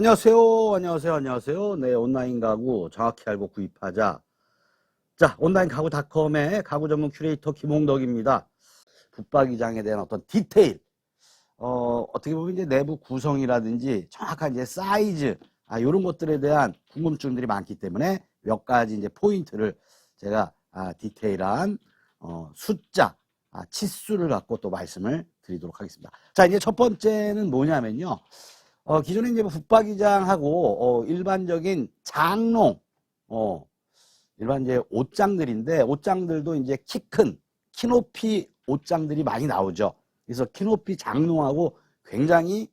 안녕하세요. 네, 온라인 가구 정확히 알고 구입하자. 자, 온라인 가구닷컴의 가구 전문 큐레이터 김홍덕입니다. 붙박이장에 대한 어떤 디테일, 어떻게 보면 이제 내부 구성이라든지 정확한 이제 사이즈, 이런 것들에 대한 궁금증들이 많기 때문에 몇 가지 이제 포인트를 제가 디테일한 숫자, 치수를 갖고 또 말씀을 드리도록 하겠습니다. 자, 이제 첫 번째는 뭐냐면요. 기존에 이제 붙박이장하고 일반적인 장롱, 일반 이제 옷장들인데 옷장들도 이제 키 큰 키높이 옷장들이 많이 나오죠. 그래서 키높이 장롱하고 굉장히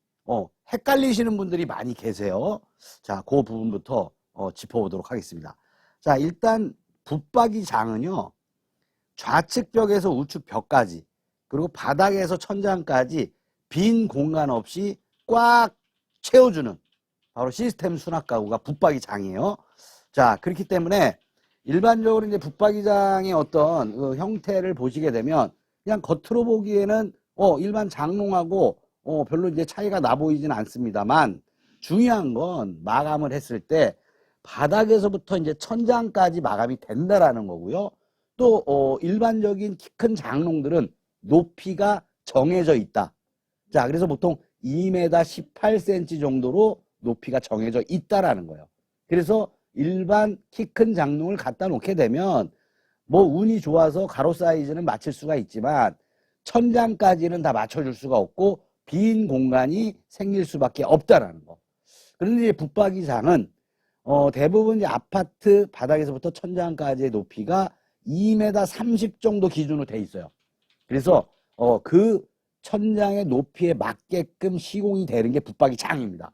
헷갈리시는 분들이 많이 계세요. 자, 그 부분부터 짚어보도록 하겠습니다. 자, 일단 붙박이장은요, 좌측 벽에서 우측 벽까지 그리고 바닥에서 천장까지 빈 공간 없이 꽉 채워주는 바로 시스템 수납 가구가 붙박이장이에요. 자, 그렇기 때문에 일반적으로 이제 붙박이장의 어떤 그 형태를 보시게 되면 그냥 겉으로 보기에는 일반 장롱하고 별로 이제 차이가 나 보이진 않습니다만, 중요한 건 마감을 했을 때 바닥에서부터 이제 천장까지 마감이 된다라는 거고요. 또 일반적인 키 큰 장롱들은 높이가 정해져 있다. 자, 그래서 보통 2m 18cm 정도로 높이가 정해져 있다라는 거예요. 그래서 일반 키 큰 장롱을 갖다 놓게 되면 뭐 운이 좋아서 가로 사이즈는 맞출 수가 있지만 천장까지는 다 맞춰줄 수가 없고 빈 공간이 생길 수밖에 없다라는 거. 그런데 이제 붙박이장은 대부분 이제 아파트 바닥에서부터 천장까지의 높이가 2m 30 정도 기준으로 돼 있어요. 그래서 그 천장의 높이에 맞게끔 시공이 되는 게 붙박이장입니다.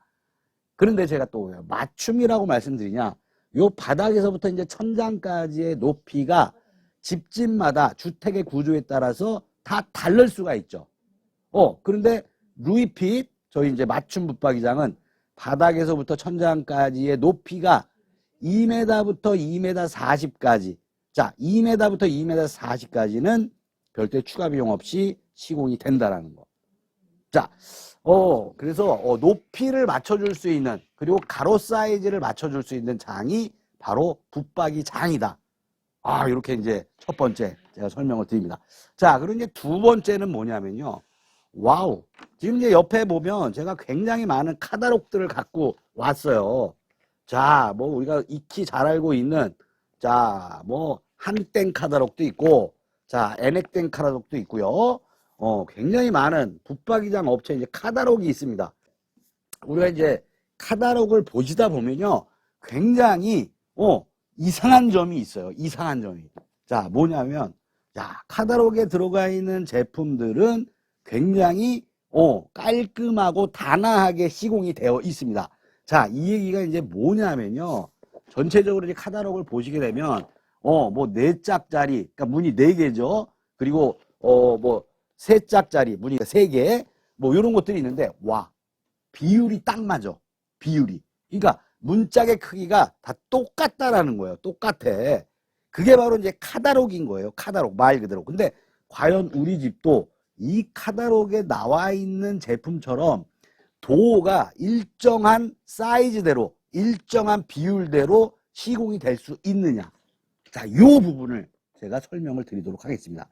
그런데 제가 또 왜 맞춤이라고 말씀드리냐? 요 바닥에서부터 이제 천장까지의 높이가 집집마다 주택의 구조에 따라서 다 다를 수가 있죠. 그런데 루이핏, 저희 이제 맞춤 붙박이장은 바닥에서부터 천장까지의 높이가 2m부터 2m 40까지. 자, 2m부터 2m 40까지는 별도의 추가 비용 없이 시공이 된다라는 거. 자, 그래서 높이를 맞춰줄 수 있는, 그리고 가로 사이즈를 맞춰줄 수 있는 장이 바로 붙박이장이다. 이렇게 이제 첫 번째 제가 설명을 드립니다. 자, 그리고 이제 두 번째는 뭐냐면요. 와우. 지금 이제 옆에 보면 제가 굉장히 많은 카탈로그들을 갖고 왔어요. 자, 뭐 우리가 익히 잘 알고 있는, 자, 뭐 한땡 카탈로그도 있고, 자, 엔액땡 카탈로그도 있고요. 굉장히 많은 붙박이장 업체 이제 카탈로그가 있습니다. 우리가 이제 카탈로그를 보시다 보면요, 굉장히 이상한 점이 있어요. 이상한 점이. 자, 뭐냐면, 자, 카탈로그에 들어가 있는 제품들은 굉장히 깔끔하고 단아하게 시공이 되어 있습니다. 자, 이 얘기가 이제 뭐냐면요, 전체적으로 이제 카탈로그를 보시게 되면 뭐 4짝짜리, 그러니까 문이 4개죠. 그리고 뭐 3짝짜리 문이 3개, 뭐 이런 것들이 있는데, 와, 비율이 딱 맞아. 비율이. 그러니까 문짝의 크기가 다 똑같다라는 거예요. 똑같아. 그게 바로 이제 카탈로그인 거예요. 카탈로그, 말 그대로. 근데 과연 우리 집도 이 카탈로그에 나와 있는 제품처럼 도어가 일정한 사이즈대로, 일정한 비율대로 시공이 될 수 있느냐. 자, 이 부분을 제가 설명을 드리도록 하겠습니다.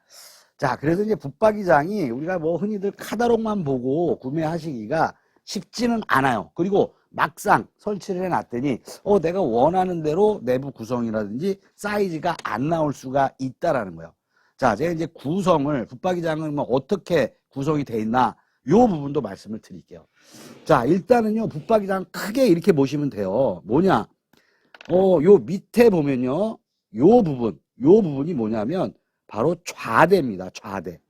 자, 그래서 이제 붙박이장이 우리가 뭐 흔히들 카탈로그만 보고 구매하시기가 쉽지는 않아요. 그리고 막상 설치를 해놨더니 내가 원하는 대로 내부 구성이라든지 사이즈가 안 나올 수가 있다라는 거예요. 자, 제가 이제 구성을, 붙박이장은 뭐 어떻게 구성이 돼 있나, 요 부분도 말씀을 드릴게요. 자, 일단은요, 붙박이장 크게 이렇게 보시면 돼요. 뭐냐? 요 밑에 보면요, 요 부분이 뭐냐면 바로 좌대입니다. 좌대.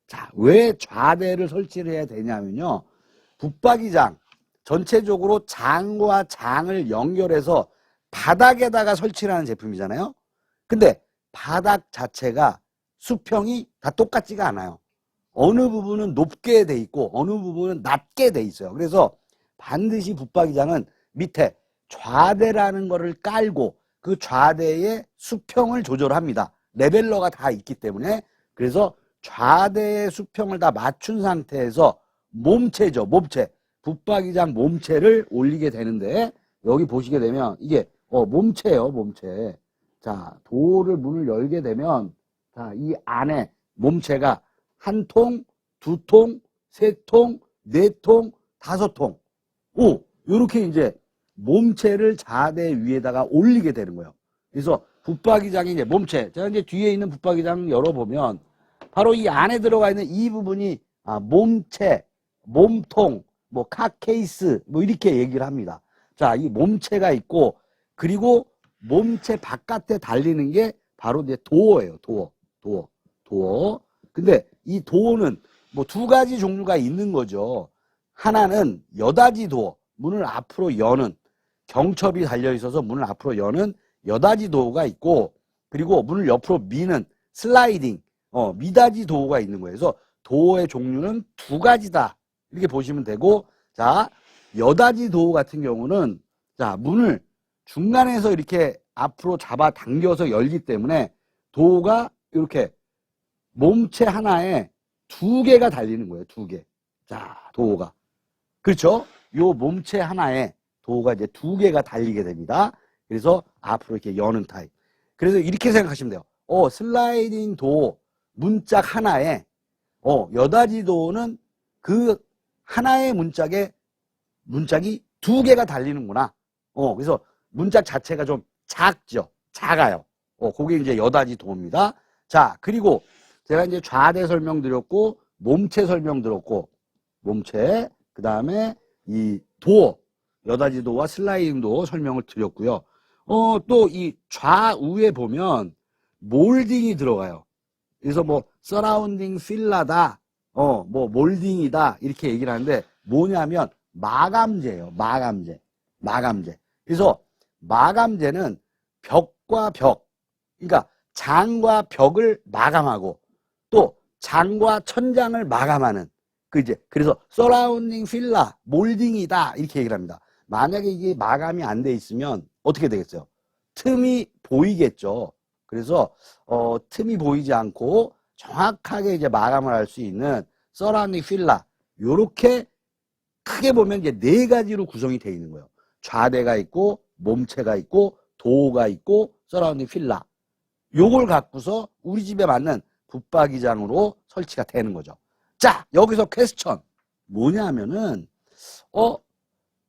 자, 왜 좌대를 설치를 해야 되냐면요, 붙박이장 전체적으로 장과 장을 연결해서 바닥에다가 설치를 하는 제품이잖아요. 근데 바닥 자체가 수평이 다 똑같지가 않아요. 어느 부분은 높게 돼 있고 어느 부분은 낮게 돼 있어요. 그래서 반드시 붙박이장은 밑에 좌대라는 거를 깔고 그 좌대의 수평을 조절합니다. 레벨러가 다 있기 때문에. 그래서 좌대의 수평을 다 맞춘 상태에서 몸체죠. 몸체. 붙박이장 몸체를 올리게 되는데, 여기 보시게 되면 이게 몸체예요, 몸체. 자, 도를 문을 열게 되면, 자, 이 안에 몸체가 한 통, 두 통, 세 통, 네 통, 다섯 통. 요렇게 이제 몸체를 자대 위에다가 올리게 되는 거예요. 그래서 붙박이장이 이제 몸체. 제가 이제 뒤에 있는 붙박이장 열어보면 바로 이 안에 들어가 있는 이 부분이 몸체, 몸통, 뭐 카케이스, 뭐 이렇게 얘기를 합니다. 자, 이 몸체가 있고, 그리고 몸체 바깥에 달리는 게 바로 이제 도어예요. 도어. 근데 이 도어는 뭐 두 가지 종류가 있는 거죠. 하나는 여닫이 도어, 문을 앞으로 여는, 경첩이 달려 있어서 문을 앞으로 여는 여닫이 도어가 있고, 그리고 문을 옆으로 미는 슬라이딩, 미닫이 도어가 있는 거예요. 그래서 도어의 종류는 두 가지다, 이렇게 보시면 되고, 자, 여닫이 도어 같은 경우는, 자, 문을 중간에서 이렇게 앞으로 잡아 당겨서 열기 때문에 도어가 이렇게 몸체 하나에 두 개가 달리는 거예요. 두 개. 자, 도어가. 그렇죠? 요 몸체 하나에 도어가 이제 두 개가 달리게 됩니다. 그래서 앞으로 이렇게 여는 타입. 그래서 이렇게 생각하시면 돼요. 슬라이딩 도어 문짝 하나에 여닫이 도어는 그 하나의 문짝이 두 개가 달리는구나. 그래서 문짝 자체가 좀 작죠. 작아요. 그게 이제 여닫이 도어입니다. 자, 그리고 제가 이제 좌대 설명드렸고, 몸체 설명드렸고, 몸체, 그 다음에 이 도어, 여닫이 도어와 슬라이딩 도어 설명을 드렸고요. 또 이 좌우에 보면 몰딩이 들어가요. 그래서 뭐 서라운딩 필라다, 뭐 몰딩이다 이렇게 얘기를 하는데 뭐냐면 마감재예요. 마감재. 그래서 마감재는 벽과 벽, 그러니까 장과 벽을 마감하고 또 장과 천장을 마감하는 그래서 서라운딩 필라, 몰딩이다 이렇게 얘기를 합니다. 만약에 이게 마감이 안 돼 있으면 어떻게 되겠어요? 틈이 보이겠죠. 그래서 틈이 보이지 않고 정확하게 이제 마감을 할 수 있는 서라운딩 필라, 요렇게 크게 보면 이제 네 가지로 구성이 되어 있는 거예요. 좌대가 있고 몸체가 있고 도어가 있고 서라운딩 필라. 요걸 갖고서 우리 집에 맞는 붙박이장으로 설치가 되는 거죠. 자, 여기서 퀘스천 뭐냐면은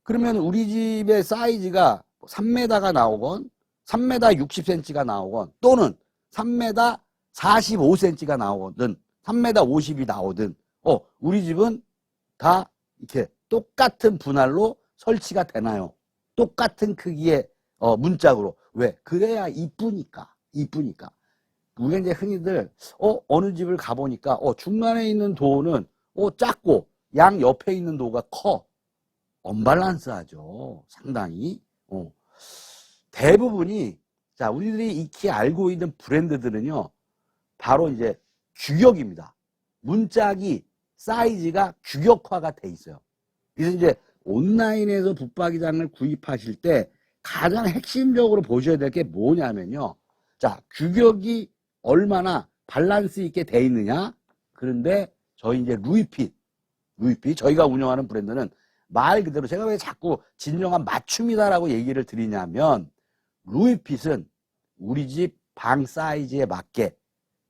그러면 우리 집의 사이즈가 3m가 나오건 3m 60cm가 나오건 또는 3m 45cm가 나오든 3m 50이 나오든 우리 집은 다 이렇게 똑같은 분할로 설치가 되나요? 똑같은 크기의 문짝으로. 왜? 그래야 이쁘니까. 우리가 이제 흔히들 어느 집을 가보니까 중간에 있는 도어는 작고 양 옆에 있는 도어가 커. 언밸런스하죠. 상당히. 대부분이, 자, 우리들이 익히 알고 있는 브랜드들은요, 바로 이제 규격입니다. 문짝이 사이즈가 규격화가 돼 있어요. 그래서 이제 온라인에서 붙박이장을 구입하실 때 가장 핵심적으로 보셔야 될 게 뭐냐면요. 자, 규격이 얼마나 밸런스 있게 돼 있느냐. 그런데 저희 이제 루이핏 저희가 운영하는 브랜드는 말 그대로 제가 왜 자꾸 진정한 맞춤이다라고 얘기를 드리냐면, 루이핏은 우리 집 방 사이즈에 맞게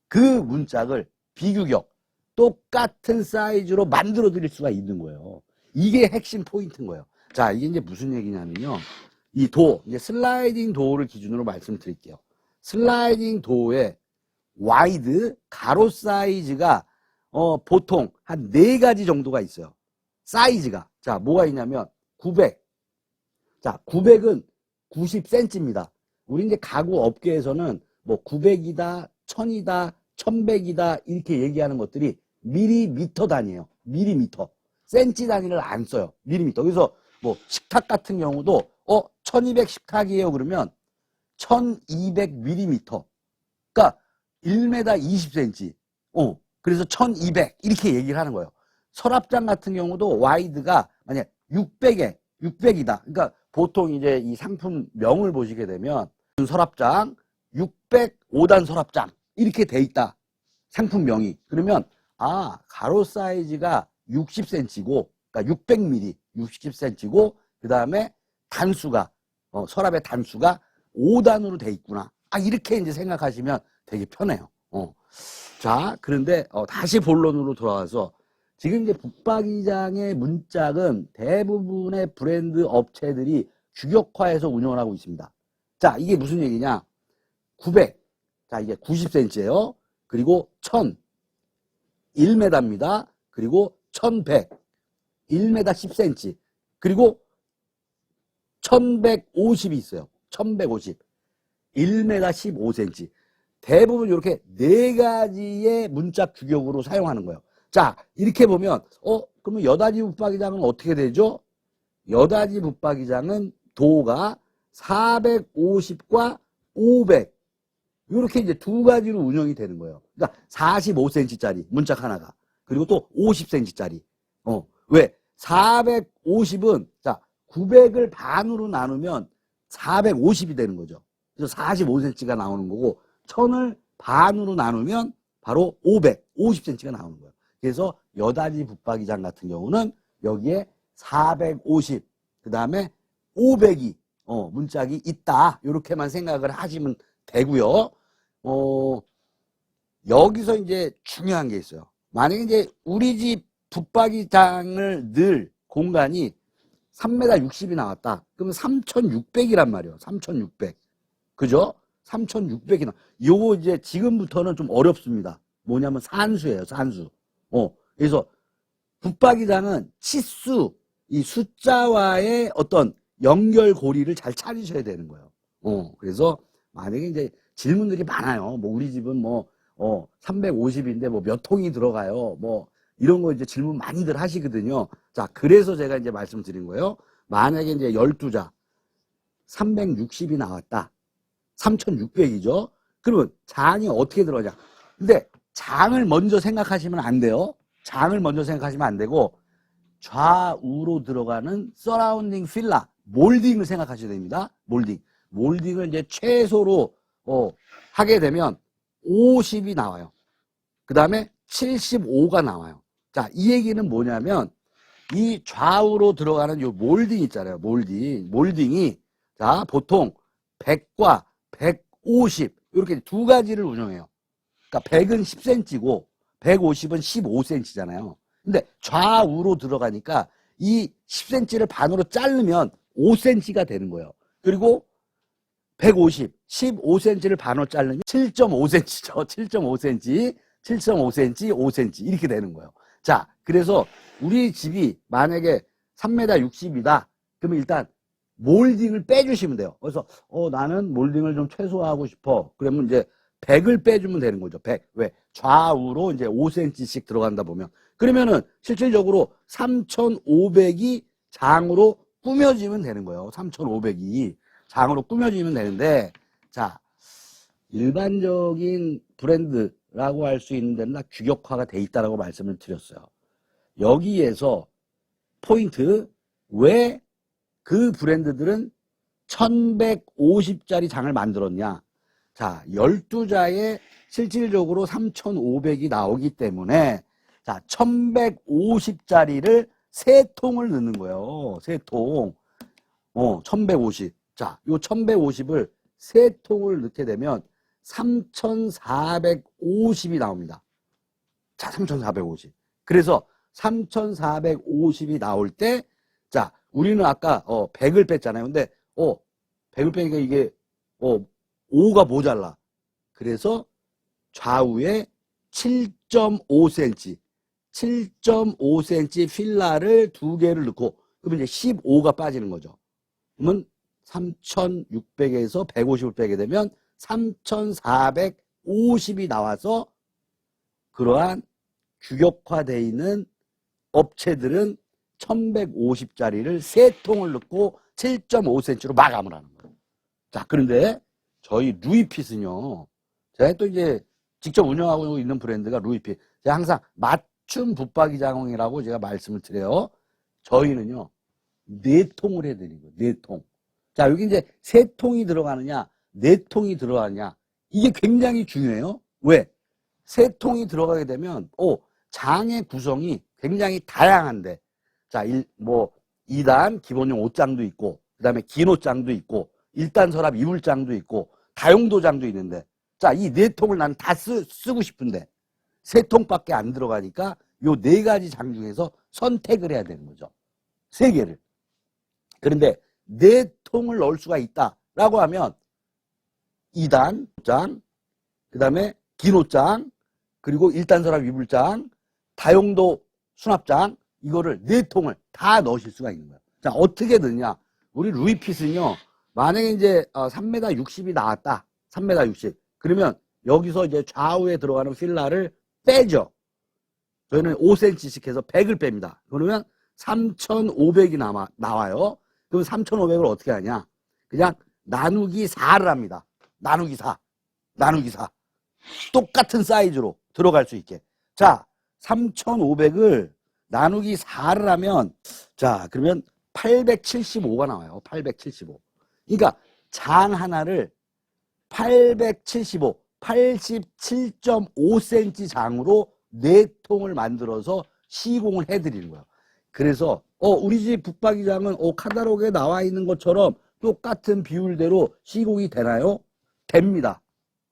그 문짝을 비규격 똑같은 사이즈로 만들어 드릴 수가 있는 거예요. 이게 핵심 포인트인 거예요. 자, 이게 이제 무슨 얘기냐면요. 이 도어, 이제 슬라이딩 도어를 기준으로 말씀드릴게요. 슬라이딩 도어의 와이드, 가로 사이즈가 보통 한 4가지 정도가 있어요. 사이즈가. 자, 뭐가 있냐면 900. 자, 900은 90cm입니다. 우리 이제 가구 업계에서는 뭐 900이다, 1000이다, 1100이다 이렇게 얘기하는 것들이 밀리미터 단위예요. 밀리미터. 센치 단위를 안 써요. 밀리미터. 그래서 뭐 식탁 같은 경우도 1200 식탁이에요. 그러면 1200mm. 그러니까 1m 20cm. 그래서 1200 이렇게 얘기를 하는 거예요. 서랍장 같은 경우도 와이드가 만약 600이다. 그러니까 보통 이제 이 상품명을 보시게 되면 서랍장 605단 서랍장 이렇게 돼 있다. 상품명이. 그러면 가로 사이즈가 60cm고 그러니까 600mm. 60cm고 그 다음에 단수가 서랍의 단수가 5단으로 돼 있구나. 이렇게 이제 생각하시면 되게 편해요. 자, 그런데 다시 본론으로 돌아와서 지금 이제 붙박이장의 문짝은 대부분의 브랜드 업체들이 규격화해서 운영을 하고 있습니다. 자, 이게 무슨 얘기냐? 900. 자, 이게 90cm예요. 그리고 1000. 1m입니다. 그리고 1100. 1m 10cm. 그리고 1150이 있어요. 1150. 1m 15cm. 대부분 이렇게 네 가지의 문짝 규격으로 사용하는 거예요. 자, 이렇게 보면 그러면 여닫이 붙박이장은 어떻게 되죠? 여닫이 붙박이장은 도가 450과 500 이렇게 이제 두 가지로 운영이 되는 거예요. 그러니까 45cm짜리 문짝 하나가 그리고 또 50cm짜리. 왜? 450은 자 900을 반으로 나누면 450이 되는 거죠. 그래서 45cm가 나오는 거고 1000을 반으로 나누면 바로 500, 50cm가 나오는 거예요. 그래서 여닫이 붙박이장 같은 경우는 여기에 450, 그 다음에 500이 문짝이 있다. 이렇게만 생각을 하시면 되고요. 여기서 이제 중요한 게 있어요. 만약에 이제 우리 집 붙박이장을 늘 공간이 3m 60이 나왔다. 그러면 3600이란 말이에요. 3600. 그죠? 3600이 나. 요거 이제 지금부터는 좀 어렵습니다. 뭐냐면 산수예요, 산수. 그래서 붙박이장은 치수, 이 숫자와의 어떤 연결고리를 잘 찾으셔야 되는 거예요. 그래서 만약에 이제 질문들이 많아요. 뭐 우리 집은 뭐 350인데 뭐 몇 통이 들어가요. 뭐 이런 거 이제 질문 많이들 하시거든요. 자, 그래서 제가 이제 말씀드린 거예요. 만약에 이제 12자 360이 나왔다. 3600이죠. 그러면 장이 어떻게 들어가냐. 근데 장을 먼저 생각하시면 안 돼요. 장을 먼저 생각하시면 안 되고 좌우로 들어가는 서라운딩 필라, 몰딩을 생각하셔야 됩니다. 몰딩. 몰딩을 이제 최소로 하게 되면 50이 나와요. 그 다음에 75가 나와요. 자, 이 얘기는 뭐냐면 이 좌우로 들어가는 요 몰딩 있잖아요. 몰딩이 자, 보통 100과 150 이렇게 두 가지를 운영해요. 그러니까 100은 10cm고 150은 15cm잖아요. 근데 좌우로 들어가니까 이 10cm를 반으로 자르면 5cm가 되는 거예요. 그리고 150, 15cm를 반으로 자르면 7.5cm죠. 7.5cm, 7.5cm, 5cm 이렇게 되는 거예요. 자, 그래서 우리 집이 만약에 3m 60이다. 그러면 일단 몰딩을 빼주시면 돼요. 그래서 나는 몰딩을 좀 최소화하고 싶어. 그러면 이제 100을 빼주면 되는 거죠. 100. 왜? 좌우로 이제 5cm씩 들어간다 보면. 그러면은 실질적으로 3,500이 장으로 꾸며지면 되는 거예요. 3,500이 장으로 꾸며지면 되는데, 자, 일반적인 브랜드라고 할 수 있는 데는 다 규격화가 돼 있다라고 말씀을 드렸어요. 여기에서 포인트, 왜 그 브랜드들은 1150짜리 장을 만들었냐? 자, 12자에 실질적으로 3,500이 나오기 때문에 자, 1150짜리를 3통을 넣는 거예요. 3통. 1150. 자, 요 1150을 3통을 넣게 되면 3,450이 나옵니다. 자, 3,450. 그래서 3,450이 나올 때, 자, 우리는 아까 100을 뺐잖아요. 근데 100을 빼니까 이게 5가 모자라. 그래서 좌우에 7.5cm 7.5cm 필라를 2개를 넣고 그러면 이제 15가 빠지는 거죠. 그러면 3,600에서 150을 빼게 되면 3,450이 나와서 그러한 규격화되어 있는 업체들은 1,150짜리를 3통을 넣고 7.5cm로 마감을 하는 거예요. 자, 그런데 저희 루이핏은요. 제가 또 이제 직접 운영하고 있는 브랜드가 루이핏. 제가 항상 맞춤 붙박이장이라고 제가 말씀을 드려요. 저희는요. 4통을 해드리는 거예요. 4통. 자, 여기 이제 3통이 들어가느냐, 4통이 들어가느냐. 이게 굉장히 중요해요. 왜? 3통이 들어가게 되면 장의 구성이 굉장히 다양한데, 자, 2단 기본용 옷장도 있고, 그 다음에 긴 옷장도 있고, 1단 서랍 이불장도 있고, 다용도장도 있는데, 자, 이 4통을 난 다 쓰고 싶은데, 3통밖에 안 들어가니까 요 4가지 장 중에서 선택을 해야 되는 거죠. 3개를. 그런데 4통을 넣을 수가 있다라고 하면 2단 옷장, 그 다음에 긴 옷장, 그리고 1단 서랍 이불장, 다용도 수납장, 이거를 4통을 다 넣으실 수가 있는 거예요. 자, 어떻게 넣냐? 우리 루이핏은요, 만약에 이제 3m 60이 나왔다. 3m 60. 그러면 여기서 이제 좌우에 들어가는 필라를 빼죠. 저희는 5cm씩 해서 100을 뺍니다. 그러면 3,500이 나와요. 그럼 3,500을 어떻게 하냐? 그냥 나누기 4를 합니다. 나누기 4. 나누기 4. 똑같은 사이즈로 들어갈 수 있게. 자, 3,500을 나누기 4를 하면, 자, 그러면 875가 나와요. 875. 그러니까 장 하나를 875, 87.5cm 장으로 4통을 만들어서 시공을 해드리는 거예요. 그래서 우리 집 붙박이장은 카탈로그에 나와 있는 것처럼 똑같은 비율대로 시공이 되나요? 됩니다.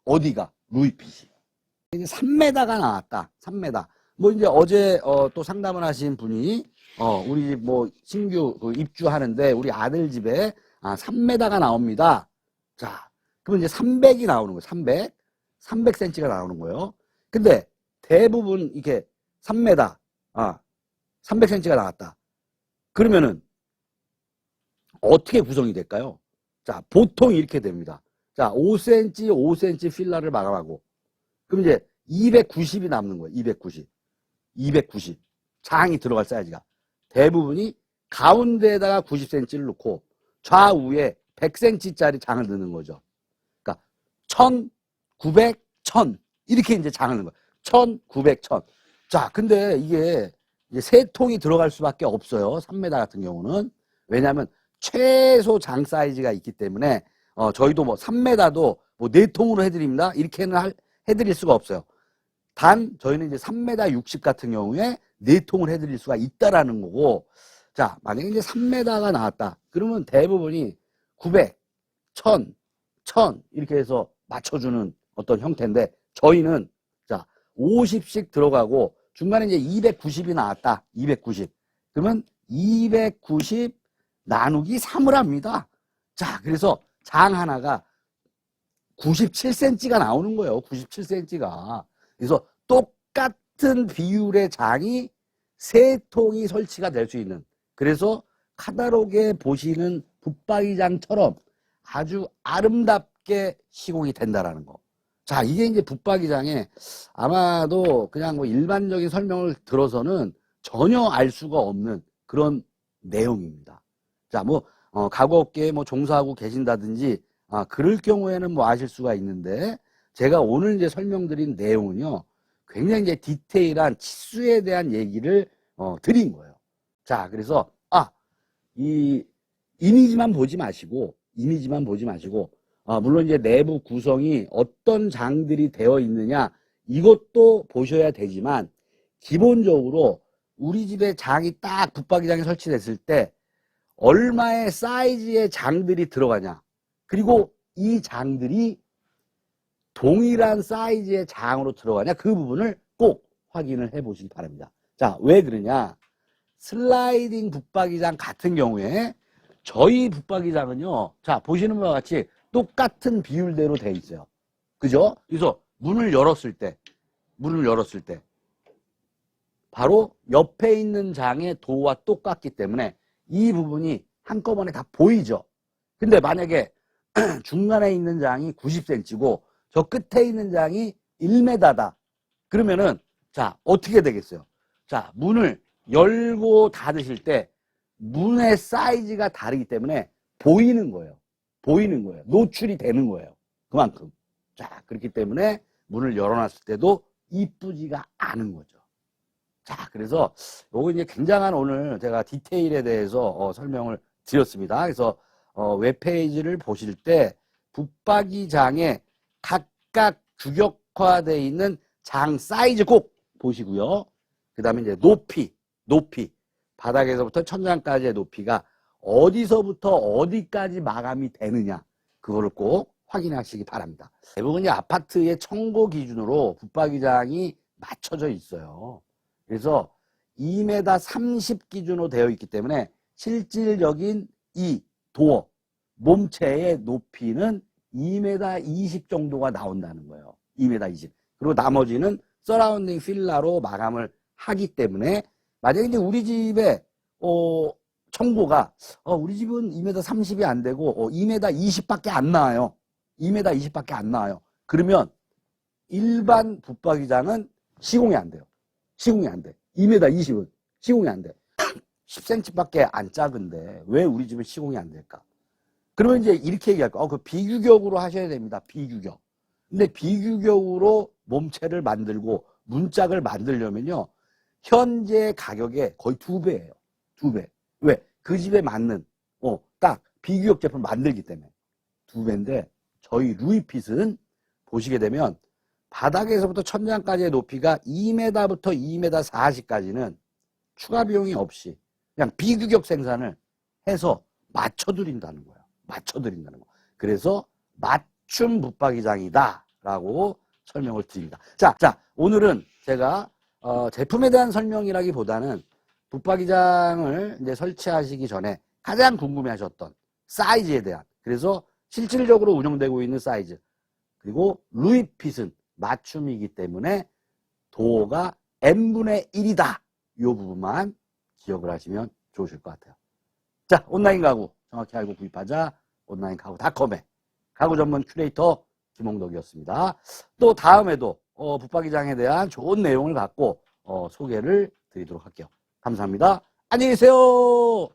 어디가? 루이핏이. 이제 3m가 나왔다. 3m. 뭐 이제 어제 또 상담을 하신 분이 우리 집 뭐 신규 입주하는데 우리 아들 집에 3m가 나옵니다. 자, 그러면 이제 300이 나오는 거예요. 300cm가 나오는 거예요. 근데 대부분 이렇게 3m, 300cm가 나왔다. 그러면은 어떻게 구성이 될까요? 자, 보통 이렇게 됩니다. 자, 5cm, 5cm 필라를 마감하고, 그럼 이제 290이 남는 거예요. 290. 장이 들어갈 사이즈가. 대부분이 가운데에다가 90cm를 놓고 좌우에 100cm짜리 장을 넣는 거죠. 그러니까 1000, 900, 1000 이렇게 이제 장을 넣는 거예요. 1000, 900, 1000. 자, 근데 이게 이제 3통이 들어갈 수밖에 없어요. 3m 같은 경우는. 왜냐하면 최소 장 사이즈가 있기 때문에 저희도 뭐 3m도 뭐 4통으로 해드립니다. 이렇게는 해드릴 수가 없어요. 단 저희는 이제 3m 60 같은 경우에 4통을 해드릴 수가 있다라는 거고, 자, 만약에 이제 3m가 나왔다. 그러면 대부분이 900, 1000, 1000 이렇게 해서 맞춰주는 어떤 형태인데, 저희는 자 50씩 들어가고 중간에 이제 290이 나왔다. 290. 그러면 290 나누기 3을 합니다. 자, 그래서 장 하나가 97cm가 나오는 거예요. 97cm가. 그래서 똑같은 비율의 장이 3통이 설치가 될 수 있는. 그래서 카탈로그에 보시는 붙박이장처럼 아주 아름답게 시공이 된다라는 거. 자, 이게 이제 붙박이장에 아마도 그냥 뭐 일반적인 설명을 들어서는 전혀 알 수가 없는 그런 내용입니다. 자, 뭐 가구업계에 뭐 종사하고 계신다든지 그럴 경우에는 뭐 아실 수가 있는데, 제가 오늘 이제 설명드린 내용은요, 굉장히 이제 디테일한 치수에 대한 얘기를 드린 거예요. 자, 그래서 이 이미지만 보지 마시고 물론 이제 내부 구성이 어떤 장들이 되어 있느냐 이것도 보셔야 되지만, 기본적으로 우리 집에 장이 딱 붙박이장에 설치됐을 때 얼마의 사이즈의 장들이 들어가냐, 그리고 이 장들이 동일한 사이즈의 장으로 들어가냐, 그 부분을 꼭 확인을 해 보시기 바랍니다. 자, 왜 그러냐? 슬라이딩 붙박이장 같은 경우에 저희 붙박이장은요, 자, 보시는 바와 같이 똑같은 비율대로 돼 있어요. 그죠? 그래서 문을 열었을 때 바로 옆에 있는 장의 도와 똑같기 때문에 이 부분이 한꺼번에 다 보이죠. 근데 만약에 중간에 있는 장이 90cm고 저 끝에 있는 장이 1m다. 그러면은 자, 어떻게 되겠어요? 자, 문을 열고 닫으실 때 문의 사이즈가 다르기 때문에 보이는 거예요. 노출이 되는 거예요. 그만큼. 자, 그렇기 때문에 문을 열어놨을 때도 이쁘지가 않은 거죠. 자, 그래서 요거 이제 굉장한 오늘 제가 디테일에 대해서 설명을 드렸습니다. 그래서 웹페이지를 보실 때 붙박이장에 각각 규격화되어 있는 장 사이즈 꼭 보시고요. 그 다음에 이제 높이. 바닥에서부터 천장까지의 높이가 어디서부터 어디까지 마감이 되느냐, 그거를 꼭 확인하시기 바랍니다. 대부분 이 아파트의 청고 기준으로 붙박이장이 맞춰져 있어요. 그래서 2m 30 기준으로 되어 있기 때문에 실질적인 이 도어 몸체의 높이는 2m 20 정도가 나온다는 거예요. 2m 20. 그리고 나머지는 서라운딩 필라로 마감을 하기 때문에, 만약에 이제 우리 집에 청고가 우리 집은 2m 30이 안 되고 2m 20밖에 안 나와요. 2m 20밖에 안 나와요. 그러면 일반 붙박이장은 시공이 안 돼요. 시공이 안 돼. 2m 20은 시공이 안 돼. 10cm밖에 안 작은데 왜 우리 집은 시공이 안 될까? 그러면 이제 이렇게 얘기할 거야. 그 비규격으로 하셔야 됩니다. 비규격. 근데 비규격으로 몸체를 만들고 문짝을 만들려면요, 현재 가격의 거의 2배예요. 2배. 왜? 그 집에 맞는 딱 비규격 제품을 만들기 때문에 2배인데, 저희 루이핏은 보시게 되면 바닥에서부터 천장까지의 높이가 2m부터 2m 40까지는 추가 비용이 없이 그냥 비규격 생산을 해서 맞춰드린다는 거예요. 맞춰드린다는 거. 그래서 맞춤 붙박이장이다 라고 설명을 드립니다. 자, 오늘은 제가 제품에 대한 설명이라기보다는 붙박이장을 이제 설치하시기 전에 가장 궁금해 하셨던 사이즈에 대한, 그래서 실질적으로 운영되고 있는 사이즈, 그리고 루이핏은 맞춤이기 때문에 도어가 n분의 1이다. 이 부분만 기억을 하시면 좋으실 것 같아요. 자, 온라인 가구 정확히 알고 구입하자. 온라인 가구닷컴의 가구 전문 큐레이터 김홍덕이었습니다. 또 다음에도 붙박이장에 대한 좋은 내용을 갖고 소개를 드리도록 할게요. 감사합니다. 안녕히 계세요.